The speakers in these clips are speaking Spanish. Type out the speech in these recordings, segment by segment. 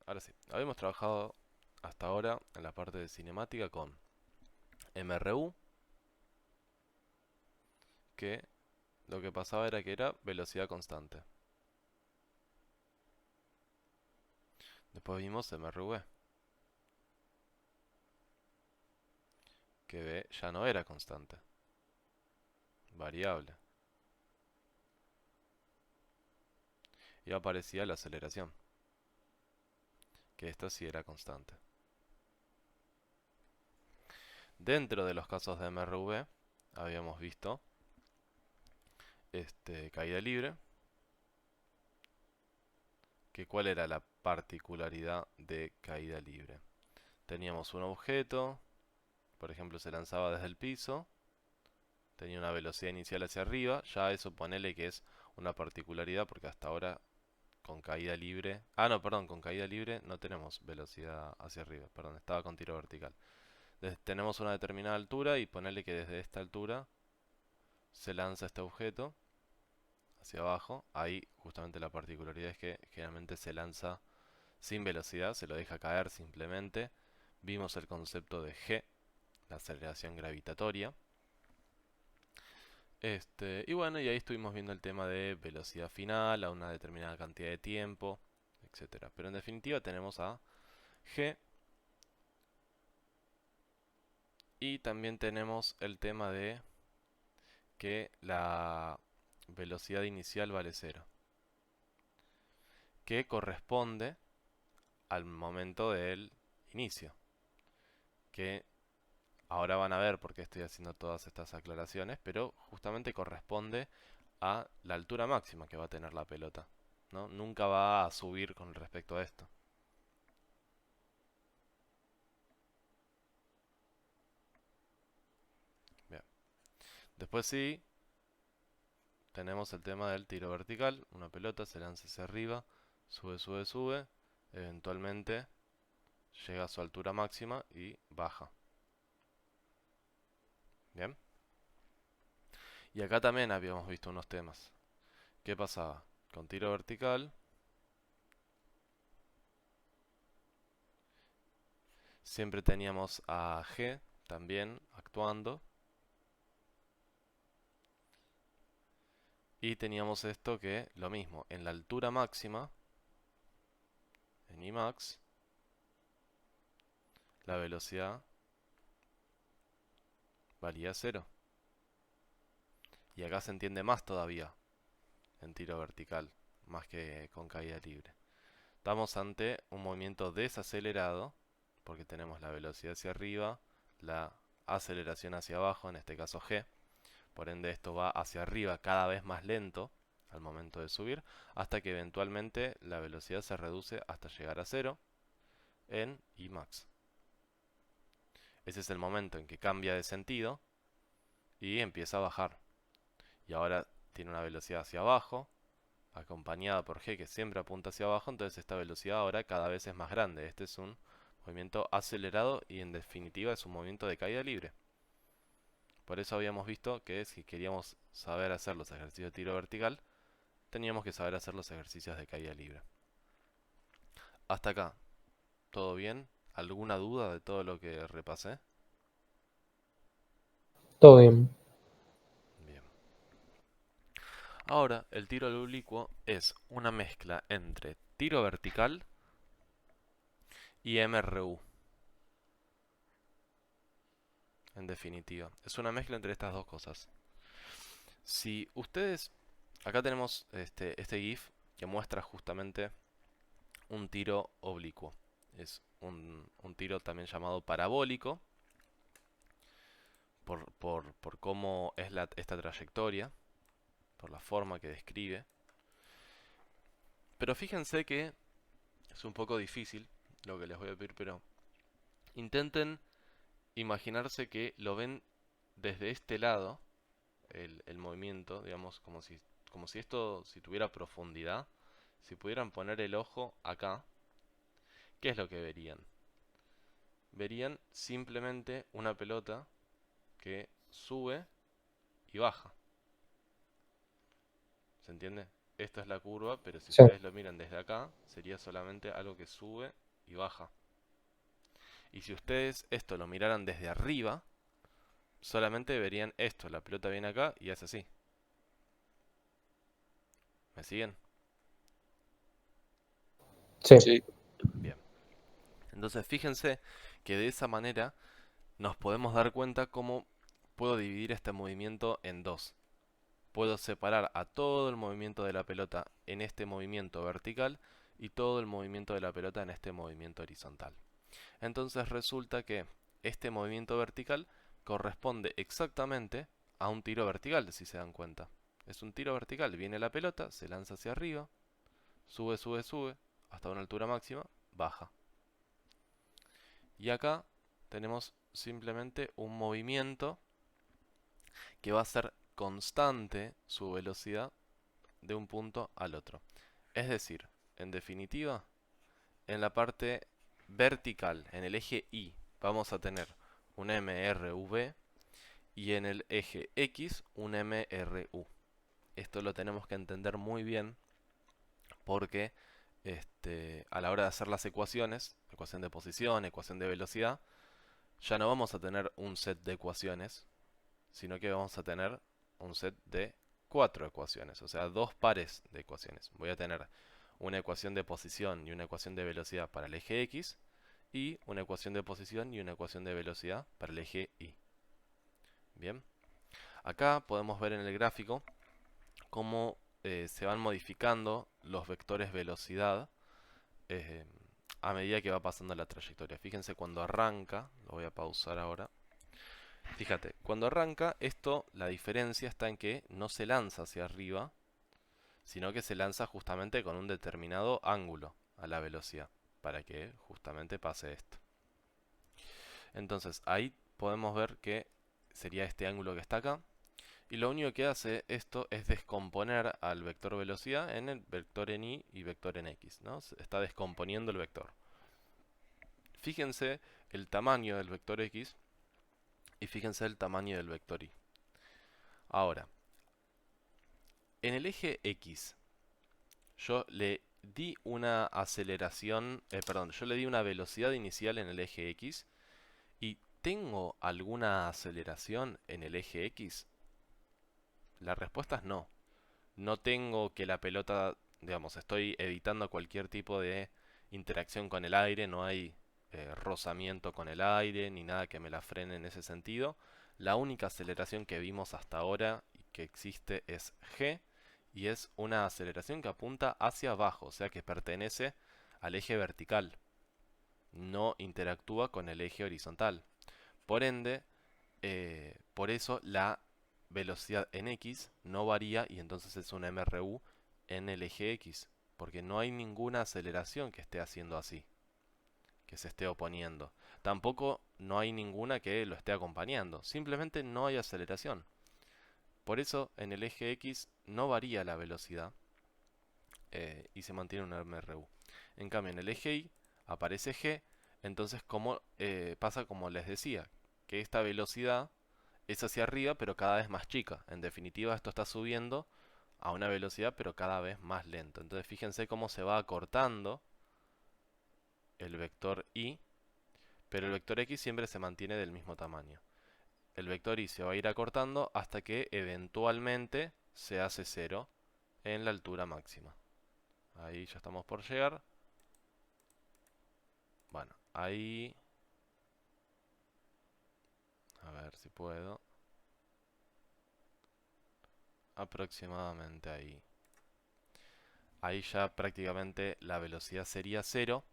ahora sí. Habíamos trabajado hasta ahora en la parte de cinemática con MRU, que lo que pasaba era que era velocidad constante. Después vimos MRV, que V ya no era constante, variable. Y aparecía la aceleración, que esta sí era constante. Dentro de los casos de MRV habíamos visto caída libre, que cuál era la particularidad de caída libre. Teníamos un objeto, por ejemplo se lanzaba desde el piso, tenía una velocidad inicial hacia arriba, ya eso ponele que es una particularidad porque hasta ahora con caída libre, no, perdón, con caída libre no tenemos velocidad hacia arriba, perdón, estaba con tiro vertical. Tenemos una determinada altura y ponele que desde esta altura se lanza este objeto hacia abajo. Ahí justamente la particularidad es que generalmente se lanza sin velocidad, se lo deja caer simplemente. Vimos el concepto de G, la aceleración gravitatoria. Y bueno, y ahí estuvimos viendo el tema de velocidad final a una determinada cantidad de tiempo, etcétera. Pero en definitiva tenemos a G y también tenemos el tema de que la velocidad inicial vale cero, que corresponde al momento del inicio, que ahora van a ver por qué estoy haciendo todas estas aclaraciones, pero justamente corresponde a la altura máxima que va a tener la pelota, ¿no? Nunca va a subir con respecto a esto. Bien. Después sí, tenemos el tema del tiro vertical. Una pelota se lanza hacia arriba, sube, sube, sube. Eventualmente llega a su altura máxima y baja. Bien. Y acá también habíamos visto unos temas. ¿Qué pasaba? Con tiro vertical siempre teníamos a G también actuando. Y teníamos esto que, lo mismo, en la altura máxima, en Imax, la velocidad valía cero. Y acá se entiende más todavía en tiro vertical, más que con caída libre. Estamos ante un movimiento desacelerado, porque tenemos la velocidad hacia arriba, la aceleración hacia abajo, en este caso G. Por ende esto va hacia arriba cada vez más lento al momento de subir, hasta que eventualmente la velocidad se reduce hasta llegar a cero en Imax. Ese es el momento en que cambia de sentido y empieza a bajar. Y ahora tiene una velocidad hacia abajo, acompañada por G que siempre apunta hacia abajo, entonces esta velocidad ahora cada vez es más grande. Este es un movimiento acelerado y en definitiva es un movimiento de caída libre. Por eso habíamos visto que si queríamos saber hacer los ejercicios de tiro vertical, teníamos que saber hacer los ejercicios de caída libre. Hasta acá, ¿todo bien? ¿Alguna duda de todo lo que repasé? Todo bien. Bien. Ahora, el tiro al oblicuo es una mezcla entre tiro vertical y MRU, en definitiva. Es una mezcla entre estas dos cosas. Si ustedes, acá tenemos este GIF que muestra justamente un tiro oblicuo. Es un tiro también llamado parabólico, por cómo es esta trayectoria, por la forma que describe. Pero fíjense que es un poco difícil lo que les voy a pedir, pero intenten imaginarse que lo ven desde este lado, el movimiento, digamos, como si esto, si tuviera profundidad, si pudieran poner el ojo acá, ¿qué es lo que verían? Verían simplemente una pelota que sube y baja. ¿Se entiende? esto es la curva, pero si Sí, ustedes lo miran desde acá, sería solamente algo que sube y baja. Y si ustedes esto lo miraran desde arriba, solamente verían esto, la pelota viene acá y hace así. ¿Me siguen? sí, Sí, Bien. Entonces fíjense que de esa manera nos podemos dar cuenta cómo puedo dividir este movimiento en dos. Puedo separar a todo el movimiento de la pelota en este movimiento vertical y todo el movimiento de la pelota en este movimiento horizontal. Entonces resulta que este movimiento vertical corresponde exactamente a un tiro vertical, si se dan cuenta. Es un tiro vertical, viene la pelota, se lanza hacia arriba, sube, sube, sube, hasta una altura máxima, baja. Y acá tenemos simplemente un movimiento que va a ser constante su velocidad de un punto al otro. Es decir, en definitiva, en la parte vertical, en el eje Y, vamos a tener un MRV y en el eje X un MRU. Esto lo tenemos que entender muy bien porque a la hora de hacer las ecuaciones, ecuación de posición, ecuación de velocidad, ya no vamos a tener un set de ecuaciones, sino que vamos a tener un set de 4 ecuaciones, o sea, dos pares de ecuaciones. Voy a tener una ecuación de posición y una ecuación de velocidad para el eje X y una ecuación de posición y una ecuación de velocidad para el eje Y. Bien, acá podemos ver en el gráfico cómo se van modificando los vectores velocidad eh, a medida que va pasando la trayectoria. Fíjense cuando arranca, lo voy a pausar ahora. Fíjate, cuando arranca esto, la diferencia está en que no se lanza hacia arriba, sino que se lanza justamente con un determinado ángulo a la velocidad, para que justamente pase esto. Entonces ahí podemos ver que sería este ángulo que está acá, y lo único que hace esto es descomponer al vector velocidad en el vector en y vector en x, ¿no? Se está descomponiendo el vector. Fíjense el tamaño del vector x y fíjense el tamaño del vector y. Ahora, en el eje x, yo le di una aceleración, perdón, yo le di una velocidad inicial en el eje x y ¿tengo alguna aceleración en el eje x? La respuesta es no. No tengo que la pelota, digamos, estoy evitando cualquier tipo de interacción con el aire, no hay rozamiento con el aire ni nada que me la frene en ese sentido. La única aceleración que vimos hasta ahora y que existe es g y es una aceleración que apunta hacia abajo, o sea que pertenece al eje vertical, no interactúa con el eje horizontal. Por ende, por eso la velocidad en x no varía y entonces es una MRU en el eje x, porque no hay ninguna aceleración que esté haciendo así, que se esté oponiendo. Tampoco no hay ninguna que lo esté acompañando, simplemente no hay aceleración. Por eso en el eje x no varía la velocidad y se mantiene una MRU. En cambio en el eje y aparece g, entonces como, pasa como les decía, que esta velocidad es hacia arriba, pero cada vez más chica. En definitiva, esto está subiendo a una velocidad, pero cada vez más lento. Entonces, fíjense cómo se va acortando el vector y, pero el vector x siempre se mantiene del mismo tamaño. El vector y se va a ir acortando hasta que eventualmente se hace cero en la altura máxima. Ahí ya estamos por llegar. Bueno, ahí... A ver si puedo. Aproximadamente ahí. Ahí ya prácticamente la velocidad sería cero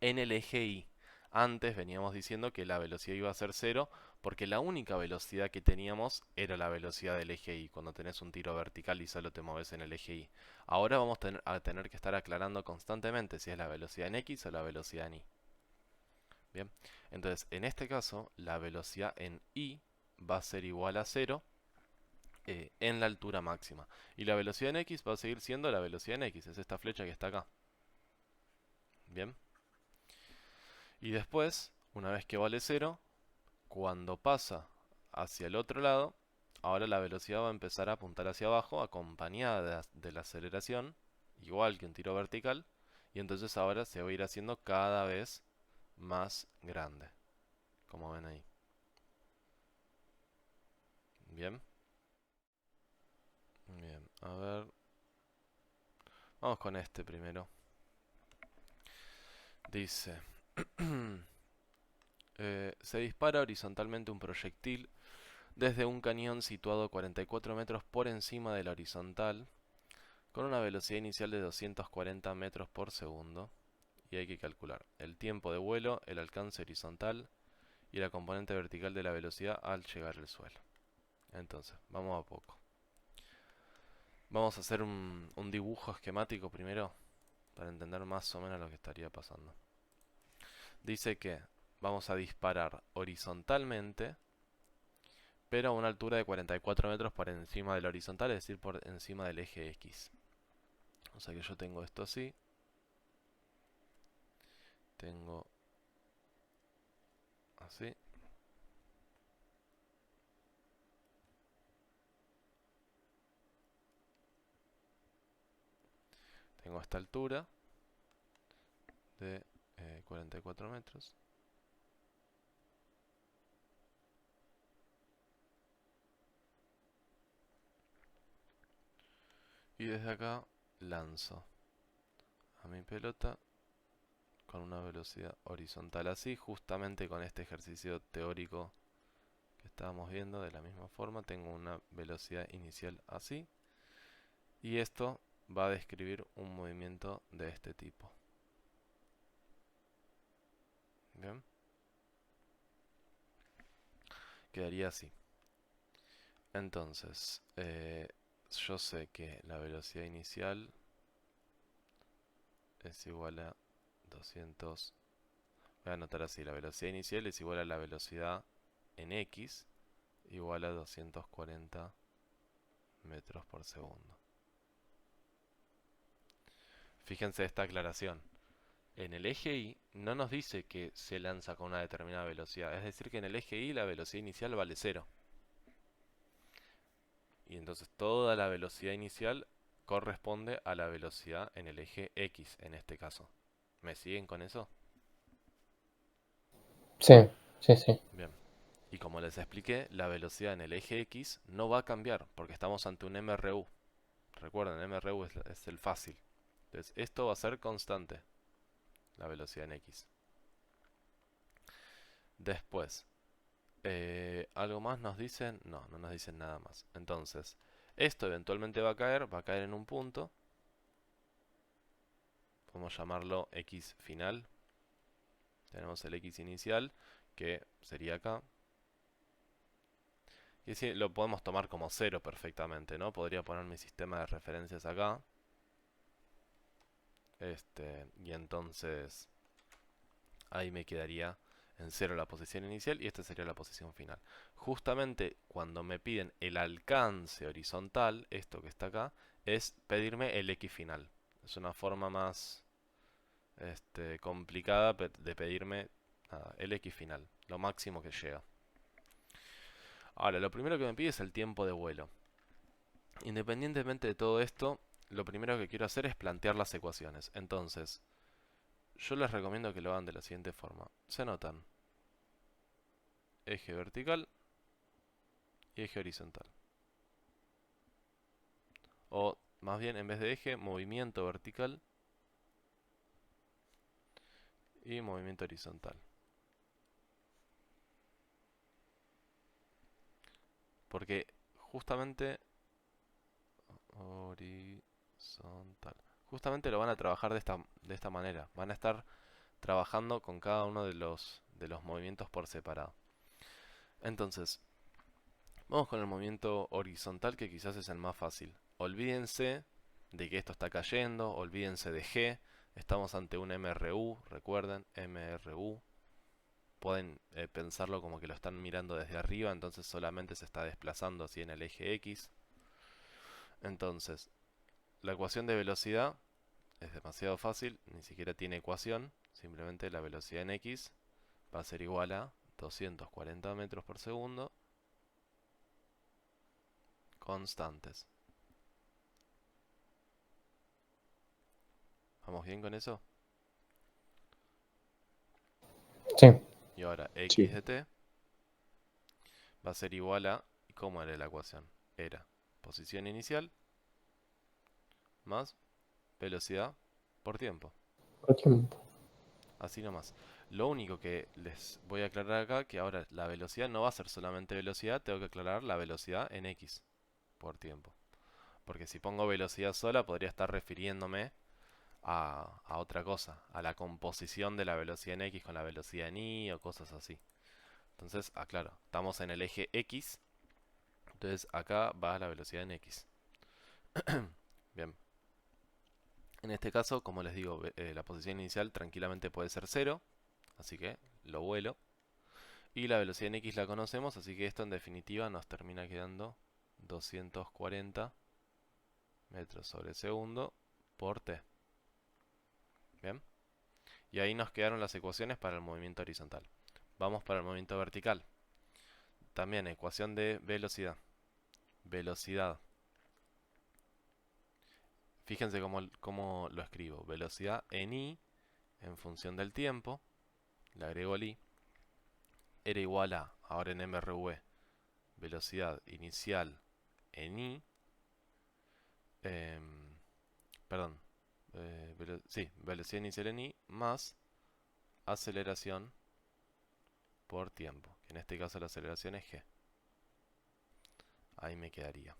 en el eje Y. Antes veníamos diciendo que la velocidad iba a ser cero porque la única velocidad que teníamos era la velocidad del eje Y, cuando tenés un tiro vertical y solo te mueves en el eje Y. Ahora vamos a tener que estar aclarando constantemente si es la velocidad en X o la velocidad en Y. Bien, entonces en este caso la velocidad en Y va a ser igual a cero en la altura máxima. Y la velocidad en X va a seguir siendo la velocidad en X, es esta flecha que está acá. Bien. Y después, una vez que vale cero, cuando pasa hacia el otro lado, ahora la velocidad va a empezar a apuntar hacia abajo, acompañada de la aceleración, igual que un tiro vertical, y entonces ahora se va a ir haciendo cada vez más grande, como ven ahí. Bien, bien, a ver, vamos con este primero. Dice, se dispara horizontalmente un proyectil desde un cañón situado 44 metros por encima de la horizontal, con una velocidad inicial de 240 metros por segundo. Y hay que calcular el tiempo de vuelo, el alcance horizontal y la componente vertical de la velocidad al llegar al suelo. Entonces, vamos a poco. Vamos a hacer un dibujo esquemático primero para entender más o menos lo que estaría pasando. Dice que vamos a disparar horizontalmente, pero a una altura de 44 metros por encima de la horizontal, es decir, por encima del eje X. O sea que yo tengo esto así. Tengo así. Tengo esta altura de 44 metros. Y desde acá lanzo a mi pelota con una velocidad horizontal así, justamente con este ejercicio teórico que estábamos viendo. De la misma forma tengo una velocidad inicial así, y esto va a describir un movimiento de este tipo. Bien, quedaría así. Entonces, yo sé que la velocidad inicial es igual a 200. Voy a anotar así: la velocidad inicial es igual a la velocidad en X, igual a 240 metros por segundo. Fíjense esta aclaración. En el eje Y no nos dice que se lanza con una determinada velocidad. Es decir, que en el eje Y la velocidad inicial vale 0. Y entonces toda la velocidad inicial corresponde a la velocidad en el eje X, en este caso. ¿Me siguen con eso? Sí, sí, sí. Bien. Y como les expliqué, la velocidad en el eje X no va a cambiar porque estamos ante un MRU. Recuerden, MRU es el fácil. Entonces, esto va a ser constante, la velocidad en X. Después, ¿algo más nos dicen? No, no nos dicen nada más. Entonces, esto eventualmente va a caer en un punto. Podemos llamarlo X final. Tenemos el X inicial, que sería acá. Y así lo podemos tomar como 0 perfectamente, ¿no? Podría poner mi sistema de referencias acá. Y entonces ahí me quedaría en 0 la posición inicial y esta sería la posición final. Justamente cuando me piden el alcance horizontal, esto que está acá, es pedirme el X final. Es una forma más complicada de pedirme el X final, lo máximo que llega. Ahora, lo primero que me pide es el tiempo de vuelo. Independientemente de todo esto, lo primero que quiero hacer es plantear las ecuaciones. Entonces, yo les recomiendo que lo hagan de la siguiente forma. Se anotan eje vertical y eje horizontal. O más bien, en vez de eje, movimiento vertical y movimiento horizontal. Porque justamente horizontal. Justamente lo van a trabajar de esta manera. Van a estar trabajando con cada uno de los movimientos por separado. Entonces, vamos con el movimiento horizontal, que quizás es el más fácil. Olvídense de que esto está cayendo, olvídense de G. Estamos ante un MRU, recuerden, MRU. Pueden pensarlo como que lo están mirando desde arriba, entonces solamente se está desplazando así en el eje X. Entonces, la ecuación de velocidad es demasiado fácil, ni siquiera tiene ecuación, simplemente la velocidad en X va a ser igual a 240 metros por segundo constantes. ¿Vamos bien con eso? Sí. Y ahora Sí. x de t va a ser igual a... ¿Cómo era la ecuación? Era posición inicial más velocidad por tiempo. Por tiempo. Así nomás. Lo único que les voy a aclarar acá, que ahora la velocidad no va a ser solamente velocidad, tengo que aclarar la velocidad en x por tiempo. Porque si pongo velocidad sola, podría estar refiriéndome a otra cosa, a la composición de la velocidad en x con la velocidad en y o cosas así. Entonces, aclaro, estamos en el eje x, entonces acá va la velocidad en x. Bien, en este caso, como les digo, la posición inicial tranquilamente puede ser 0, así que lo vuelo. Y la velocidad en x la conocemos, así que esto en definitiva nos termina quedando 240 metros sobre segundo por t. Bien, y ahí nos quedaron las ecuaciones para el movimiento horizontal. Vamos para el movimiento vertical. También ecuación de velocidad. Velocidad. Fíjense cómo lo escribo. Velocidad en i en función del tiempo. Le agrego el i. Era igual a, ahora en MRV, velocidad inicial en i. Perdón. Sí, velocidad inicial en i más aceleración por tiempo. En este caso la aceleración es g. Ahí me quedaría.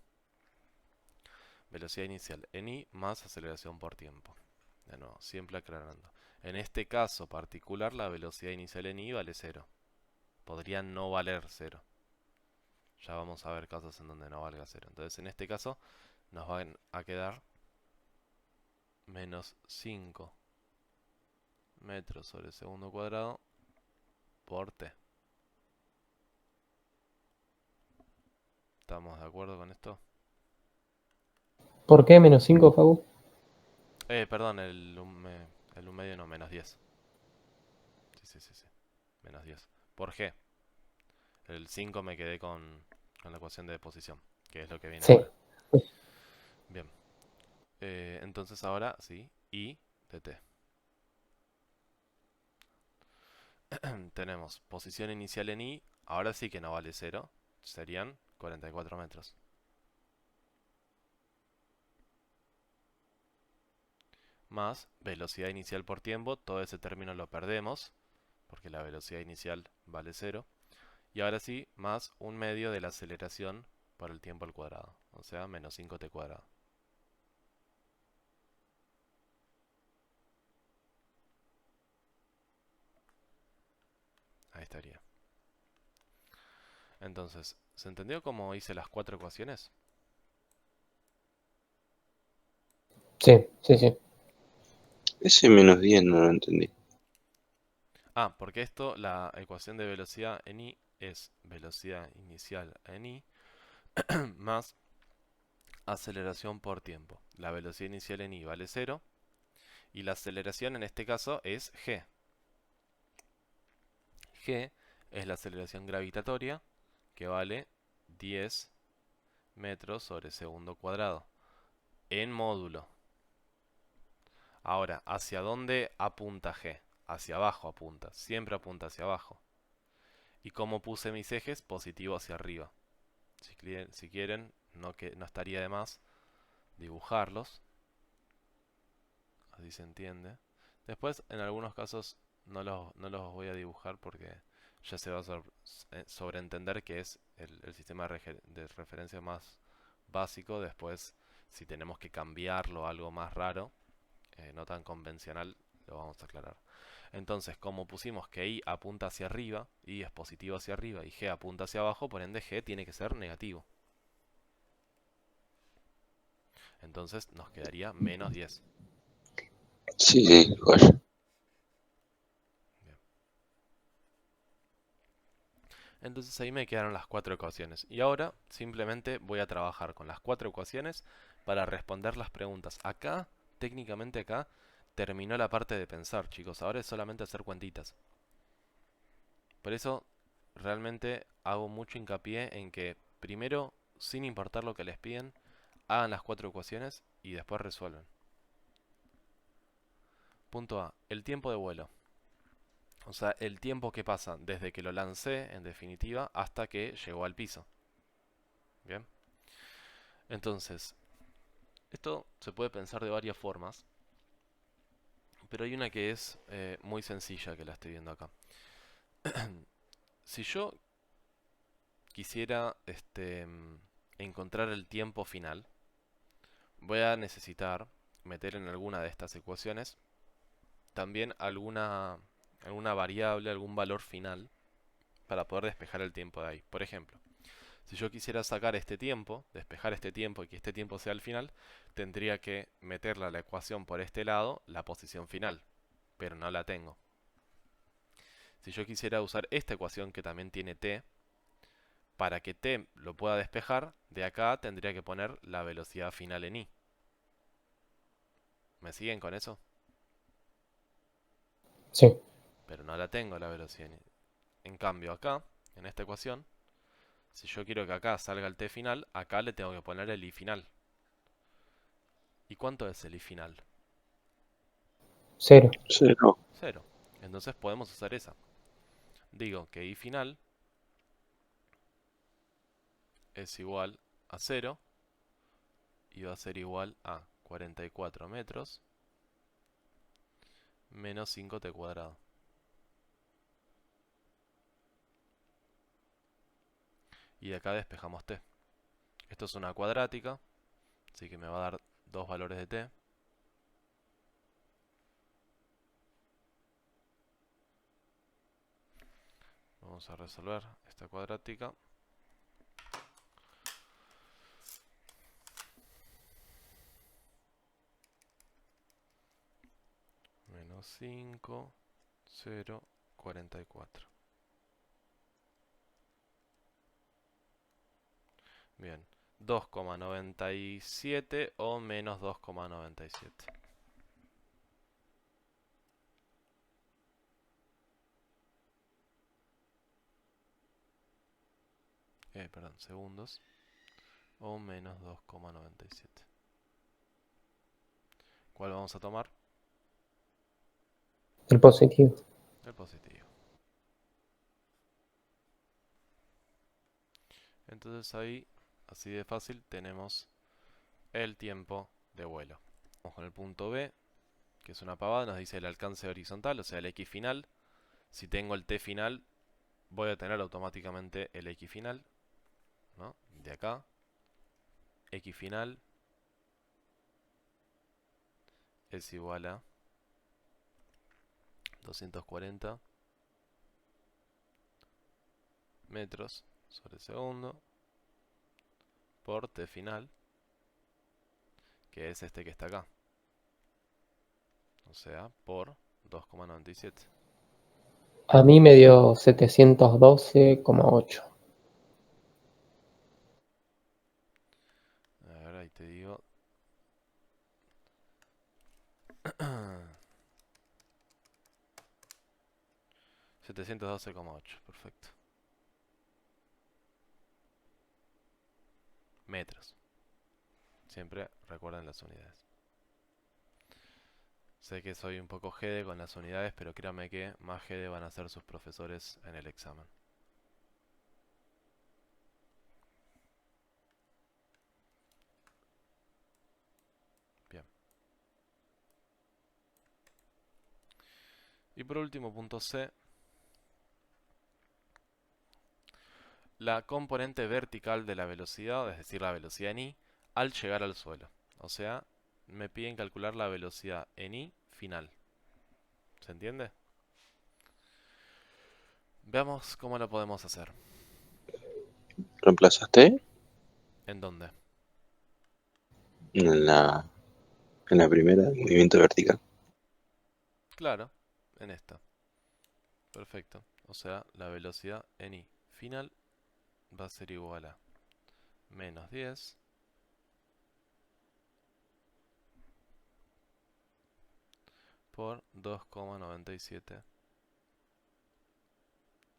Velocidad inicial en i más aceleración por tiempo. De nuevo, siempre aclarando. En este caso particular, la velocidad inicial en i vale 0. Podría no valer 0. Ya vamos a ver casos en donde no valga 0. Entonces, en este caso, nos van a quedar menos 5 metros sobre segundo cuadrado por t. ¿Estamos de acuerdo con esto? ¿Por qué menos 5, Facu? Perdón, el 1 medio no, menos 10. Sí. Menos 10. Por g. El 5 me quedé con la ecuación de posición, que es lo que viene Sí. ahora. Bien. Entonces ahora, sí, I de t. Tenemos posición inicial en I, ahora sí que no vale 0, serían 44 metros. Más velocidad inicial por tiempo, todo ese término lo perdemos, porque la velocidad inicial vale 0. Y ahora sí, más un medio de la aceleración por el tiempo al cuadrado, o sea, menos 5t cuadrado. Ahí estaría. Entonces, ¿se entendió cómo hice las 4 ecuaciones? Sí. Ese menos 10 no lo entendí. Ah, porque esto, la ecuación de velocidad en I es velocidad inicial en I más aceleración por tiempo. La velocidad inicial en I vale 0 y la aceleración en este caso es g. G es la aceleración gravitatoria que vale 10 metros sobre segundo cuadrado en módulo. Ahora, ¿hacia dónde apunta G? Hacia abajo apunta, siempre apunta hacia abajo. Y como puse mis ejes, positivo hacia arriba. Si quieren, no estaría de más dibujarlos, así se entiende. Después, en algunos casos, no los voy a dibujar porque ya se va a sobreentender que es el sistema de referencia más básico. Después, si tenemos que cambiarlo a algo más raro, no tan convencional, lo vamos a aclarar. Entonces, como pusimos que I apunta hacia arriba, I es positivo hacia arriba y G apunta hacia abajo, por ende G tiene que ser negativo. Entonces nos quedaría menos 10. Sí, vaya. Bien. Entonces ahí me quedaron las 4 ecuaciones. Y ahora simplemente voy a trabajar con las 4 ecuaciones para responder las preguntas. Acá, técnicamente acá, terminó la parte de pensar, chicos. Ahora es solamente hacer cuentitas. Por eso realmente hago mucho hincapié en que primero sin importar lo que les piden, hagan las 4 ecuaciones y después resuelven. Punto A, el tiempo de vuelo. O sea, el tiempo que pasa desde que lo lancé, en definitiva, hasta que llegó al piso. Bien. Entonces, esto se puede pensar de varias formas, pero hay una que es muy sencilla que la estoy viendo acá. Si yo quisiera encontrar el tiempo final, voy a necesitar meter en alguna de estas ecuaciones también alguna variable, algún valor final para poder despejar el tiempo de ahí. Por ejemplo, si yo quisiera sacar este tiempo, despejar este tiempo y que este tiempo sea el final, tendría que meterle a la ecuación por este lado la posición final, pero no la tengo. Si yo quisiera usar esta ecuación que también tiene t, para que t lo pueda despejar, de acá tendría que poner la velocidad final en i. ¿Me siguen con eso? Sí. Pero no la tengo la velocidad en i. En cambio acá, en esta ecuación, si yo quiero que acá salga el t final, acá le tengo que poner el i final. ¿Y cuánto es el i final? 0. 0. 0. Entonces podemos usar esa. Digo que i final es igual a 0 y va a ser igual a 44 metros menos 5t cuadrado. Y de acá despejamos t. Esto es una cuadrática, así que me va a dar dos valores de t. Vamos a resolver esta cuadrática. Menos 5, 0, 44. Bien, 2,97 o menos 2,97. Perdón, segundos. O menos 2,97. ¿Cuál vamos a tomar? El positivo. El positivo. Entonces ahí, así de fácil, tenemos el tiempo de vuelo. Vamos con el punto B, que es una pavada, nos dice el alcance horizontal, o sea el X final. Si tengo el T final, voy a tener automáticamente el X final, ¿no? De acá, X final es igual a 240 metros sobre segundo por T final, que es este que está acá. O sea, por 2,97. A mí me dio 712,8. A ver, ahí te digo. 712,8, perfecto. Metros. Siempre recuerden las unidades. Sé que soy un poco jede con las unidades, pero créanme que más jede van a ser sus profesores en el examen. Bien. Y por último, punto C. La componente vertical de la velocidad, es decir, la velocidad en i, al llegar al suelo. O sea, me piden calcular la velocidad en i final. ¿Se entiende? Veamos cómo lo podemos hacer. ¿Reemplazaste? ¿En dónde? En la primera, movimiento vertical. Claro, en esta. Perfecto. O sea, la velocidad en i final va a ser igual a menos 10 por 2,97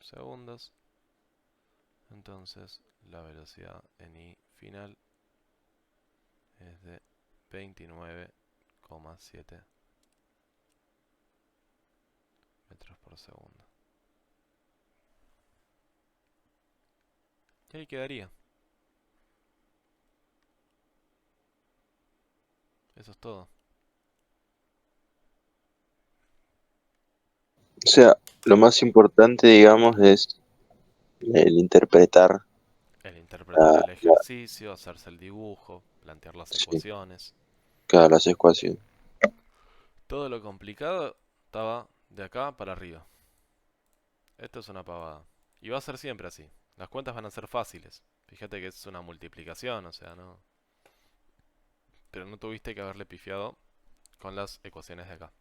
segundos. Entonces, la velocidad en i final es de 29,7 metros por segundo. Y ahí quedaría. Eso es todo. O sea, lo más importante, digamos, es el interpretar El interpretar el ejercicio, hacerse el dibujo, plantear las sí, ecuaciones. cada las ecuaciones. Todo lo complicado estaba de acá para arriba. Esto es una pavada. Y va a ser siempre así. Las cuentas van a ser fáciles. Fíjate que es una multiplicación, o sea, no. Pero no tuviste que haberle pifiado con las ecuaciones de acá.